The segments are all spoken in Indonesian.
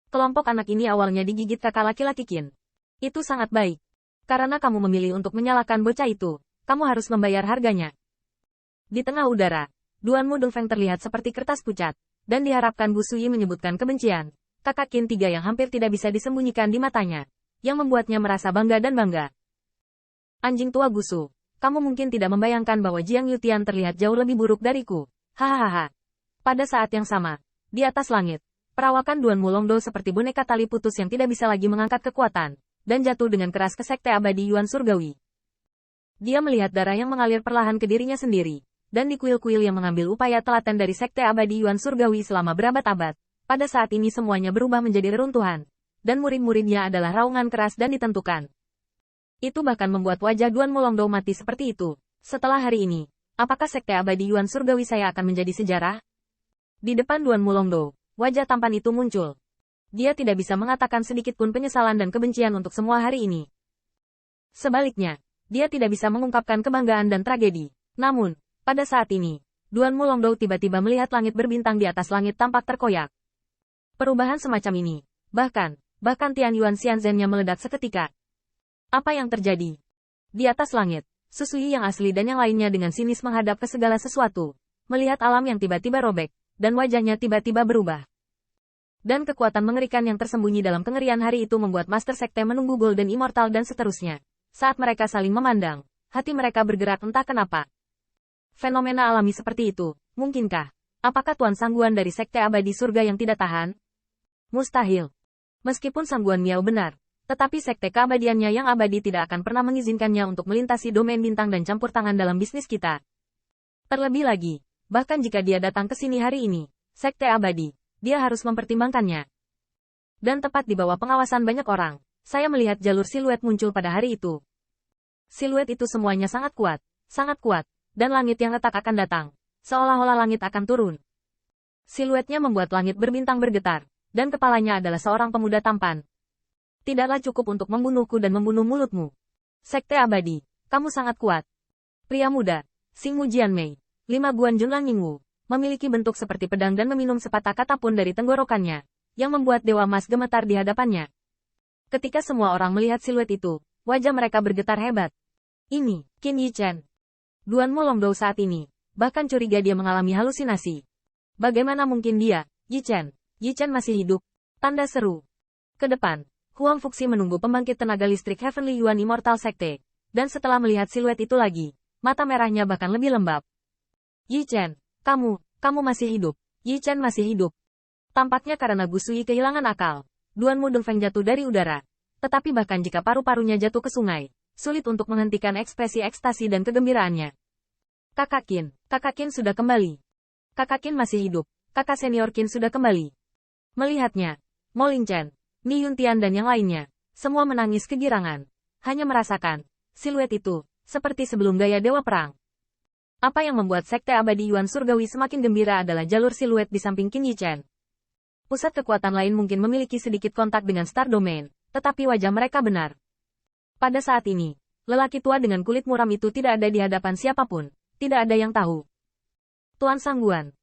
Kelompok anak ini awalnya digigit kakak laki-laki Qin. Itu sangat baik. Karena kamu memilih untuk menyalahkan bocah itu, kamu harus membayar harganya. Di tengah udara, Duanmu Dongfeng terlihat seperti kertas pucat, dan diharapkan Bu Suyi menyebutkan kebencian. Kakak Qin tiga yang hampir tidak bisa disembunyikan di matanya, yang membuatnya merasa bangga dan bangga. Anjing tua Gusu, kamu mungkin tidak membayangkan bahwa Jiang Yutian terlihat jauh lebih buruk dariku. Hahaha. Pada saat yang sama, di atas langit, perawakan Duanmu Longdo seperti boneka tali putus yang tidak bisa lagi mengangkat kekuatan, dan jatuh dengan keras ke sekte abadi Yuan Surgawi. Dia melihat darah yang mengalir perlahan ke dirinya sendiri, dan di kuil-kuil yang mengambil upaya telaten dari sekte abadi Yuan Surgawi selama berabad-abad. Pada saat ini semuanya berubah menjadi reruntuhan, dan murid-muridnya adalah raungan keras dan ditentukan. Itu bahkan membuat wajah Duanmu Longdo mati seperti itu. Setelah hari ini, apakah sekte abadi Yuan Surgawi saya akan menjadi sejarah? Di depan Duanmu Longdo, wajah tampan itu muncul. Dia tidak bisa mengatakan sedikit pun penyesalan dan kebencian untuk semua hari ini. Sebaliknya, dia tidak bisa mengungkapkan kebanggaan dan tragedi. Namun, pada saat ini, Duanmu Longdo tiba-tiba melihat langit berbintang di atas langit tampak terkoyak. Perubahan semacam ini, bahkan Tian Yuan Xianzhen-nya meledak seketika. Apa yang terjadi? Di atas langit, Susui yang asli dan yang lainnya dengan sinis menghadap ke segala sesuatu, melihat alam yang tiba-tiba robek, dan wajahnya tiba-tiba berubah. Dan kekuatan mengerikan yang tersembunyi dalam kengerian hari itu membuat Master Sekte menunggu Golden Immortal dan seterusnya. Saat mereka saling memandang, hati mereka bergerak entah kenapa. Fenomena alami seperti itu, mungkinkah? Apakah Tuan Sangguan dari Sekte Abadi Surga yang tidak tahan? Mustahil. Meskipun Sangguan Miao benar, tetapi Sekte keabadiannya yang abadi tidak akan pernah mengizinkannya untuk melintasi domain bintang dan campur tangan dalam bisnis kita. Terlebih lagi, bahkan jika dia datang ke sini hari ini, Sekte Abadi, dia harus mempertimbangkannya. Dan tepat di bawah pengawasan banyak orang, saya melihat jalur siluet muncul pada hari itu. Siluet itu semuanya sangat kuat, dan langit yang retak akan datang, seolah-olah langit akan turun. Siluetnya membuat langit berbintang bergetar, dan kepalanya adalah seorang pemuda tampan. Tidaklah cukup untuk membunuhku dan membunuh mulutmu. Sekte Abadi, kamu sangat kuat. Pria muda, Xingmu Jianmei, 5 Guan Junlang Ningwu, memiliki bentuk seperti pedang dan meminum sepatah kata pun dari tenggorokannya, yang membuat Dewa Emas gemetar di hadapannya. Ketika semua orang melihat siluet itu, wajah mereka bergetar hebat. Ini, Qin Yichen. Duanmu Longdo saat ini, bahkan curiga dia mengalami halusinasi. Bagaimana mungkin dia, Yichen masih hidup? Tanda seru. Ke depan, Huang Fuxi menunggu pembangkit tenaga listrik Heavenly Yuan Immortal Sekte, dan setelah melihat siluet itu lagi, mata merahnya bahkan lebih lembab. Yichen, kamu masih hidup. Yichen masih hidup. Tampaknya karena Gu Sui kehilangan akal, Duanmu Dongfeng jatuh dari udara. Tetapi bahkan jika paru-parunya jatuh ke sungai, sulit untuk menghentikan ekspresi ekstasi dan kegembiraannya. Kakak Qin sudah kembali. Kakak Qin masih hidup. Kakak senior Qin sudah kembali. Melihatnya, Mo Lingchen, Mi Yuntian dan yang lainnya, semua menangis kegirangan. Hanya merasakan, siluet itu, seperti sebelum gaya Dewa Perang. Apa yang membuat Sekte Abadi Yuan Surgawi semakin gembira adalah jalur siluet di samping Qin Yichen. Pusat kekuatan lain mungkin memiliki sedikit kontak dengan Star Domain, tetapi wajah mereka benar. Pada saat ini, lelaki tua dengan kulit muram itu tidak ada di hadapan siapapun, tidak ada yang tahu. Tuan Sangguan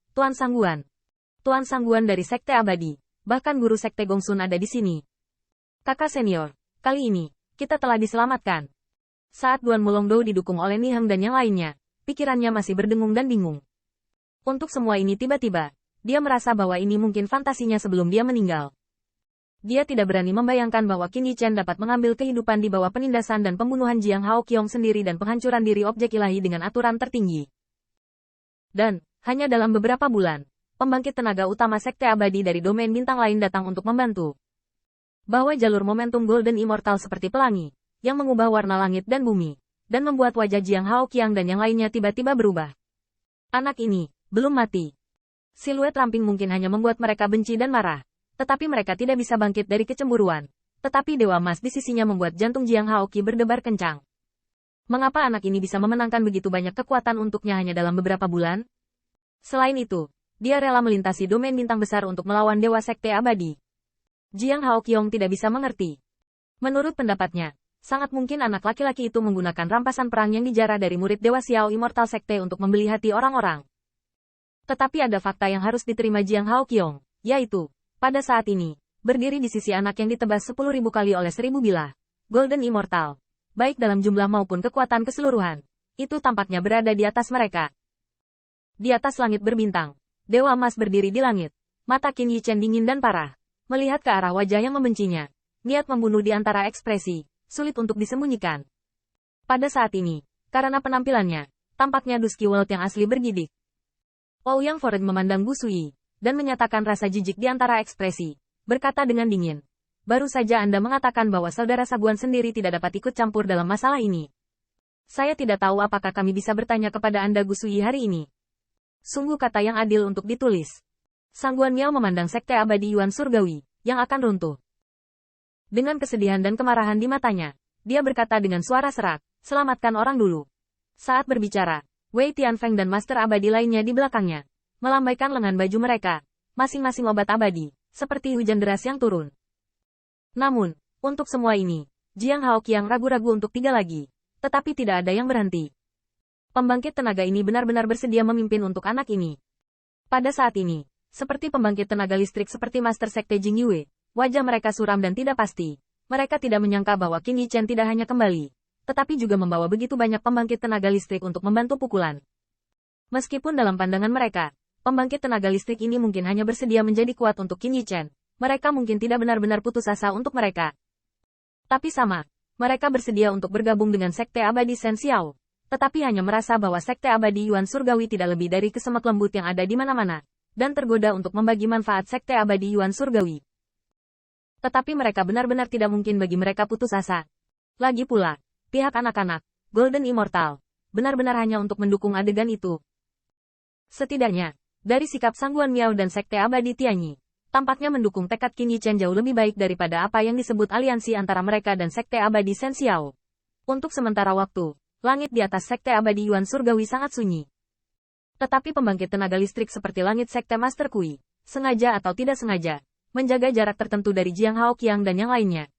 dari Sekte Abadi, bahkan guru Sekte Gongsun ada di sini. Kakak senior, kali ini, kita telah diselamatkan. Saat Duanmu Longdo didukung oleh Niheng dan yang lainnya, pikirannya masih berdengung dan bingung. Untuk semua ini tiba-tiba, dia merasa bahwa ini mungkin fantasinya sebelum dia meninggal. Dia tidak berani membayangkan bahwa Qin Yichen dapat mengambil kehidupan di bawah penindasan dan pembunuhan Jiang Haoqiong sendiri dan penghancuran diri objek ilahi dengan aturan tertinggi. Dan, hanya dalam beberapa bulan, pembangkit tenaga utama Sekte Abadi dari domain bintang lain datang untuk membantu. Bahwa jalur momentum Golden Immortal seperti pelangi, yang mengubah warna langit dan bumi, dan membuat wajah Jiang Haoqiang dan yang lainnya tiba-tiba berubah. Anak ini, belum mati. Siluet ramping mungkin hanya membuat mereka benci dan marah, tetapi mereka tidak bisa bangkit dari kecemburuan. Tetapi Dewa Emas di sisinya membuat jantung Jiang Haoqi berdebar kencang. Mengapa anak ini bisa memenangkan begitu banyak kekuatan untuknya hanya dalam beberapa bulan? Selain itu, dia rela melintasi domain bintang besar untuk melawan Dewa Sekte Abadi. Jiang Haoqiong tidak bisa mengerti. Menurut pendapatnya, sangat mungkin anak laki-laki itu menggunakan rampasan perang yang dijarah dari murid Dewa Xiao Immortal Sekte untuk membeli hati orang-orang. Tetapi ada fakta yang harus diterima Jiang Haoqiong, yaitu, pada saat ini, berdiri di sisi anak yang ditebas 10.000 kali oleh 1.000 bilah. Golden Immortal. Baik dalam jumlah maupun kekuatan keseluruhan. Itu tampaknya berada di atas mereka. Di atas langit berbintang, Dewa Emas berdiri di langit. Mata Qin Yichen dingin dan parah. Melihat ke arah wajah yang membencinya. Niat membunuh di antara ekspresi, sulit untuk disembunyikan. Pada saat ini, karena penampilannya, tampaknya Dusky World yang asli bergidik. Ouyang Foren memandang Bu Sui, dan menyatakan rasa jijik di antara ekspresi. Berkata dengan dingin. Baru saja Anda mengatakan bahwa saudara Saguan sendiri tidak dapat ikut campur dalam masalah ini. Saya tidak tahu apakah kami bisa bertanya kepada Anda Gu Sui hari ini. Sungguh kata yang adil untuk ditulis. Sangguan Miao memandang sekte abadi Yuan Surgawi, yang akan runtuh. Dengan kesedihan dan kemarahan di matanya, dia berkata dengan suara serak, selamatkan orang dulu. Saat berbicara, Wei Tianfeng dan master abadi lainnya di belakangnya, melambaikan lengan baju mereka, masing-masing obat abadi, seperti hujan deras yang turun. Namun, untuk semua ini, Jiang Haoqiang ragu-ragu untuk 3 lagi. Tetapi tidak ada yang berhenti. Pembangkit tenaga ini benar-benar bersedia memimpin untuk anak ini. Pada saat ini, seperti pembangkit tenaga listrik seperti Master Sekte Jing Yue, wajah mereka suram dan tidak pasti. Mereka tidak menyangka bahwa Qin Yichen tidak hanya kembali, tetapi juga membawa begitu banyak pembangkit tenaga listrik untuk membantu pukulan. Meskipun dalam pandangan mereka, pembangkit tenaga listrik ini mungkin hanya bersedia menjadi kuat untuk Qin Yichen, mereka mungkin tidak benar-benar putus asa untuk mereka. Tapi sama. Mereka bersedia untuk bergabung dengan Sekte Abadi Shen Xiao, tetapi hanya merasa bahwa Sekte Abadi Yuan Surgawi tidak lebih dari kesemek lembut yang ada di mana-mana, dan tergoda untuk membagi manfaat Sekte Abadi Yuan Surgawi. Tetapi mereka benar-benar tidak mungkin bagi mereka putus asa. Lagi pula, pihak anak-anak, Golden Immortal, benar-benar hanya untuk mendukung adegan itu. Setidaknya, dari sikap Sangguan Miao dan Sekte Abadi Tianyi, tampaknya mendukung tekad Qin Yichen jauh lebih baik daripada apa yang disebut aliansi antara mereka dan Sekte Abadi Shen Xiao. Untuk sementara waktu, langit di atas Sekte Abadi Yuan Surgawi sangat sunyi. Tetapi pembangkit tenaga listrik seperti langit Sekte Master Kui, sengaja atau tidak sengaja, menjaga jarak tertentu dari Jiang Haoqiang dan yang lainnya.